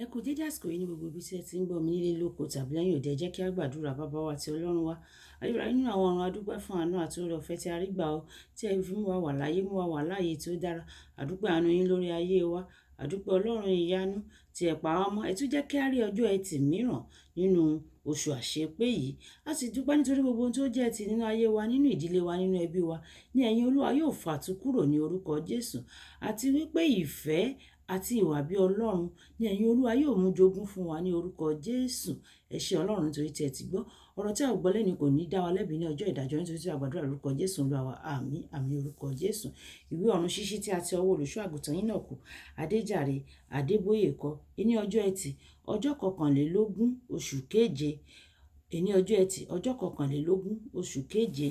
Ẹ kú dédé àsìkò yìí ní gbogbo ibi tí ẹ ti ń gbọ́ mi nílé lóko tàbí lẹ́yìn òde. Ẹ jẹ́ kí a gbàdúrà. Bàbá wa tí Ọlọ́run wa, ayérayé nínú àwọn ọ̀run, a dúpẹ́ fún àánú àti oore ọ̀fẹ́ tí a rí gbà ọ́, tí ẹ fi mú wa wà láyé, mú wa wà láàyè tí ó dára. A dúpẹ́ àánú yín lórí ayé wa. A dúpẹ́ Ọlọ́run ìyanu tí ẹ pa wá mọ́. Ẹ tún jẹ́ kí a rí ọjọ́ ẹtì mìíràn nínú oṣù àṣepé yìí. A sì dúpẹ́ nítorí gbogbo ohun tó jẹ́ ẹtì nínú ayé wa, nínú ìdílé wa, nínú ẹbí wa. Ní ẹ̀yin Olúwa yóò fàtu kúrò ní orúkọ Jésù. Àti wípé ìfẹ́ àti ìwà bí Ọlọ́run ní ẹ̀yin Olúwa yóò mú jogún fún wa ní orúkọ Jésù. Ẹ ṣé Ọlọ́run nítorí tí ẹ ti gbọ́. Ọ̀rọ̀ tí a ò gbọ́ lẹ́ni kò ní dá wa lẹ́bi ní ọjọ́ ìdájọ́, nítorí tí a gbàdúrà lórúkọ Jésù Olúwa wa. Àmín, àmín orúkọ Jésù. Ìwé ọ̀run ṣíṣí tí a ti ọwọ́ olùṣọ́ àgùntàn Enoch Adeboye kọ. Ní ọjọ́ ẹtì, ọjọ́ kọkànlélógún oṣù keje. Ní ọjọ́ ẹtì, ọjọ́ kọkànlélógún oṣù keje.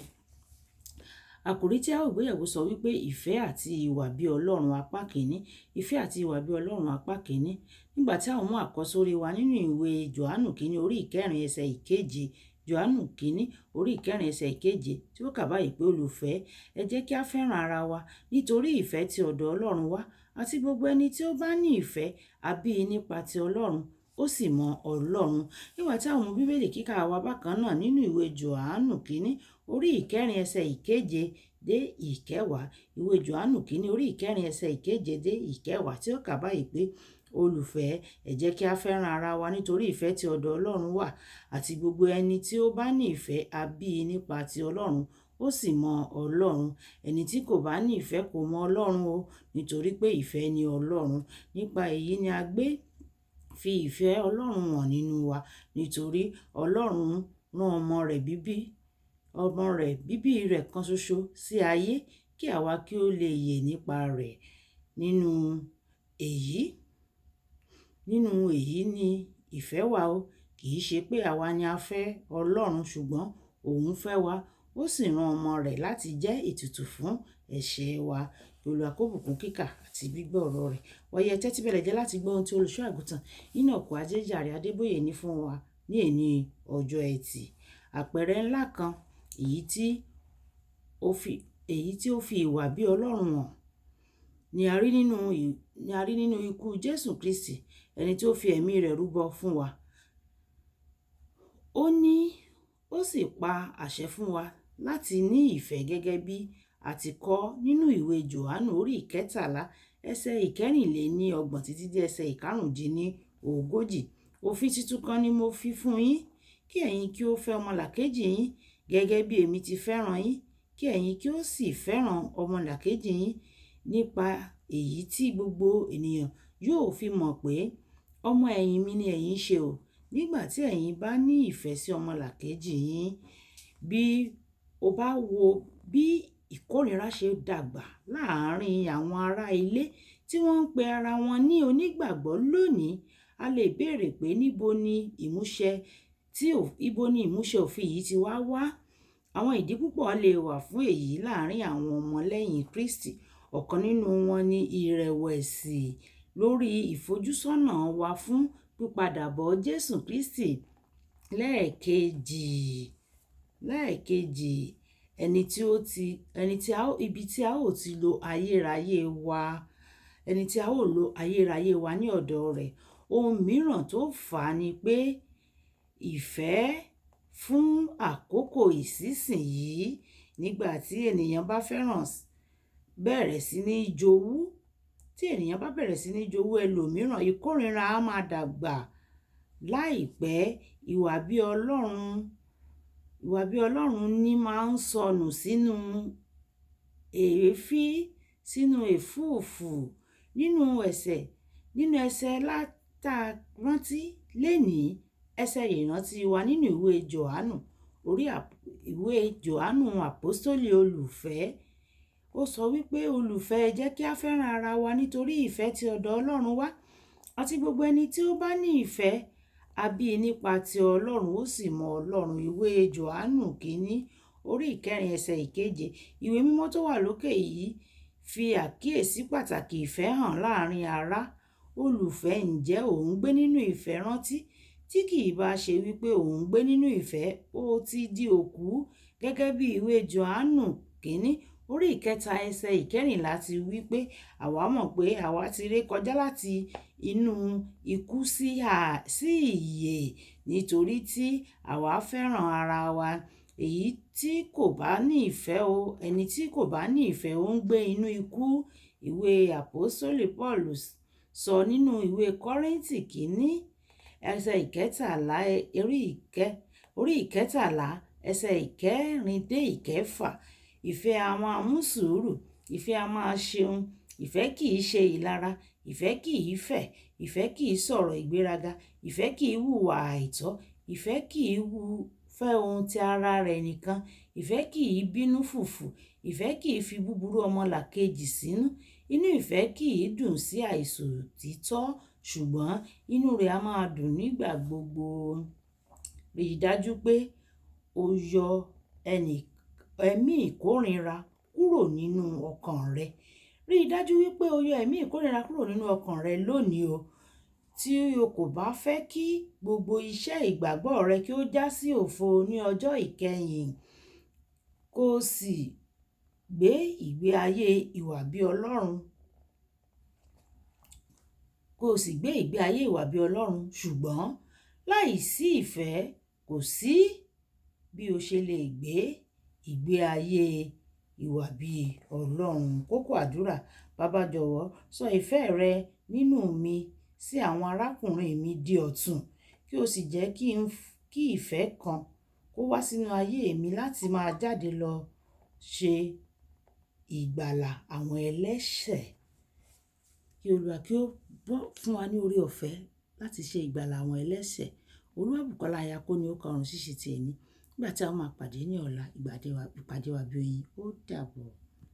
Àkòrí tí a ó gbéyẹ̀wò sọ wípé ìfẹ́ àti ìwà bí Ọlọ́run apá kìíní. Ìfẹ́ àti ìwà bí Ọlọ́run apá kìíní. Nígbà tí àwọn mú àkọ́sórí wa nínú ìwé Jòhánù kìíní orí ìkẹrin ẹsẹ̀ ìkeje. Jòhánù kìíní orí ìkẹrin ẹsẹ̀ ìkeje tí ó kà báyìí pé olùfẹ́, ẹ jẹ́ kí a fẹ́ràn ara wa nítorí ìfẹ́ ti ọ̀dọ̀ Ọlọ́run wá. Àti gbogbo ẹni tí ó bá ní ìfẹ́ a bí i nípa ti Ọlọ́run, ó sì mọ Ọlọ́run. Nígbà tí àwọn bíbélì kíkà wa bákan náà nínú ìwé Jòhánù kìíní orí ìkẹrin ẹsẹ̀ ìkeje dé ìkẹwàá. Ìwé Jòhánù kìíní orí ìkẹrin ẹsẹ̀ ìkeje dé ìkẹwàá tí ó kà báyìí pé olùfẹ́, ẹ jẹ́ kí a fẹ́ràn ara wa nítorí ìfẹ́ ti ọ̀dọ̀ Ọlọ́run wá. Àti gbogbo ẹni tí ó bá ní ìfẹ́ a bí i nípa ti Ọlọ́run, ó sì mọ Ọlọ́run. Ẹni tí kò bá ní ìfẹ́ kò mọ Ọlọ́run o, nítorí pé ìfẹ́ ni Ọlọ́run. Nípa èyí ni a gbé fi ìfẹ́ Ọlọ́run hàn nínú wa, nítorí Ọlọ́run rán ọmọ rẹ̀ bíbí rẹ̀ kan ṣoṣo sí ayé kí àwa kí ó lè yè nípa rẹ̀. Nínú èyí ni ìfẹ́ wà o. Kì í ṣe pé àwa ni a fẹ́ Ọlọ́run, ṣùgbọ́n òun fẹ́ wa, ó sì rán ọmọ rẹ̀ láti jẹ́ ètùtù fún ẹ̀ṣẹ̀ wa. Olúwa kó bùkún kíkà àti gbígbọ́ ọ̀rọ̀ rẹ̀. Wọ̀nyí ẹ tẹ́tí bẹ̀lẹ̀ jẹ́ láti gbọ́ ohun tí olùṣọ́ àgùntàn Enoch Adeboye ní fún wa ní èní ọjọ́ ẹtì. Àpẹẹrẹ ńlá kan èyí tí ó fi ìwà bí Ọlọ́run hàn ni a rí nínú ikú Jésù Kristi, ẹni tí ó fi ẹ̀mí rẹ̀ rúbọ fún wa. Ó sì pa àṣẹ fún wa láti ní ìfẹ́ gẹ́gẹ́ bí a ti kọ nínú ìwé Jòhánù orí ìkẹtàlá ẹsẹ̀ ìkẹrìnléníọgbọ̀n títí dé ẹsẹ̀ ìkarùndínlógójì. Òfin tuntun kan ni mo fi fún yín, kí ẹ̀yin kí ó fẹ́ ọmọlàkejì yín gẹ́gẹ́ bí èmi ti fẹ́ràn yín, kí ẹ̀yin kí ó sì fẹ́ràn ọmọlàkejì yín. Nípa èyí tí gbogbo ènìyàn yóò fi mọ̀ pé ọmọ ẹ̀yìn mi ni ẹ̀yin ṣe o, nígbà tí ẹ̀yin bá ní ìfẹ́ sí ọmọlàkejì yín. Bí o bá wo bí ìkórìíra ṣe dàgbà láàárín àwọn ará ilé tí wọ́n ń pe ara wọn ní onígbàgbọ́ lónìí, a lè béèrè pé níbo ni ìmúṣẹ òfin yìí ti wá wá. Àwọn ìdí púpọ̀ lè wà fún èyí láàárín àwọn ọmọlẹ́yìn Kristi. Ọ̀kan nínú wọn ni ìrẹ̀wẹ̀sì lórí ìfojúsọ́nà wa fún pípadàbọ̀ Jésù Kristi lẹ́ẹ̀kejì. Ibi tí a ó ti lo ayérayé wa ní ọ̀dọ̀ rẹ̀. Ohun mìíràn tó fà á ni pé ìfẹ́ fún àkókò ìsinsìnyí. Nígbà tí ènìyàn bá bẹ̀rẹ̀ sí ní jowú ẹlòmíràn, ìkórìíra á máa dàgbà. Láìpẹ́, ìwà bí Ọlọ́run ní máa ń sọnù sínú èéfín, sínú ẹ̀fúùfù, nínú ẹsẹ̀ rántí lénìí. Ẹsẹ̀ ìrántí wa nínú ìwé Jòhánù àpọ́stélì olùfẹ́. Ó sọ wípé olùfẹ́, ẹ jẹ́ kí a fẹ́ràn ara wa nítorí ìfẹ́ ti ọ̀dọ̀ Ọlọ́run wá. Àti gbogbo ẹni tí ó bá ní ìfẹ́ a bí i nípa ti Ọlọ́run, ó sì mọ Ọlọ́run. Ìwé Jòhánù kìíní orí ìkẹrin ẹsẹ̀ ìkeje. Ìwé mímọ́ tó wà lókè yìí fi àkíyèsí pàtàkì ìfẹ́ hàn láàárín ará. Olùfẹ́, ǹjẹ́ ò ń gbé nínú ìfẹ́? Rántí, tí kì í bá ṣe wípé ò ń gbé nínú ìfẹ́, ó ti di òkú. Gẹ́gẹ́ bí ìwé Jòhánù kìíní orí ìkẹta ẹsẹ̀ ìkẹrìnlá ti wí pé àwa mọ̀ pé àwa ti ré kọjá láti inú ikú sí ìyè nítorí tí àwa fẹ́ràn ara wa. Èyí tí kò bá ní ìfẹ́ o, ẹni tí kò bá ní ìfẹ́ ó ń gbé inú ikú. Ìwé àpọ́sítélì Paul sọ nínú ìwé Kọ́ríńtì kìíní ẹsẹ̀ ìkẹtàlá orí ìkẹtàlá ẹsẹ̀ ìkẹrin dé ìkẹfà. Ìfẹ́ a máa mú sùúrù, ìfẹ́ a máa ṣeun, ìfẹ́ kì í ṣe ìlara, ìfẹ́ kì í fẹ̀, ìfẹ́ kì í sọ̀rọ̀ ìgbéraga, ìfẹ́ kì í hùwà àìtọ́, ìfẹ́ kì í fẹ́ ohun ti ara rẹ̀ nìkan, ìfẹ́ kì í bínú fùfù, ìfẹ́ kì í fi búburú ọmọlàkejì sínú, inú ìfẹ́ kì í dùn sí àìṣòtítọ́, ṣùgbọ́n inú rẹ̀ a máa dùn nígbà gbogbo. Rí i dájú pé o yọ ẹ̀mí ìkórìíra kúrò nínú ọkàn rẹ. Rí i dájú wípé o yọ ẹ̀mí ìkórìíra kúrò nínú ọkàn rẹ lónìí o. Tí o kò bá fẹ́ kí gbogbo iṣẹ́ ìgbàgbọ́ rẹ kí ó já sí òfo ní ọjọ́ ìkẹyìn, kó o sì gbé ìgbé ayé ìwà bí Ọlọ́run. Ṣùgbọ́n láìsí ìfẹ́ kò sí bí o ṣe lè gbé ìgbé ayé ìwà bí Ọlọ́run. Kókó àdúrà: Bàbá jọ̀wọ́ sọ ìfẹ́ rẹ nínú mi sí àwọn arákùnrin mi di ọ̀tun, kí o sì jẹ́ kí ìfẹ́ kan kó wá sínú ayé mi láti máa jáde lọ ṣe ìgbàlà àwọn ẹlẹ́ṣẹ̀. Kí Olúwa kí ó fún wa ní oore ọ̀fẹ́ láti ṣe ìgbàlà àwọn ẹlẹ́ṣẹ̀. Olúwàbùkọ́lá aya kó ní ó ka ọ̀run ṣíṣe ti ẹni. Nígbà tí a máa pàdé ní ọ̀la, ìpàdé wa bí oyin. Ó dàbọ̀.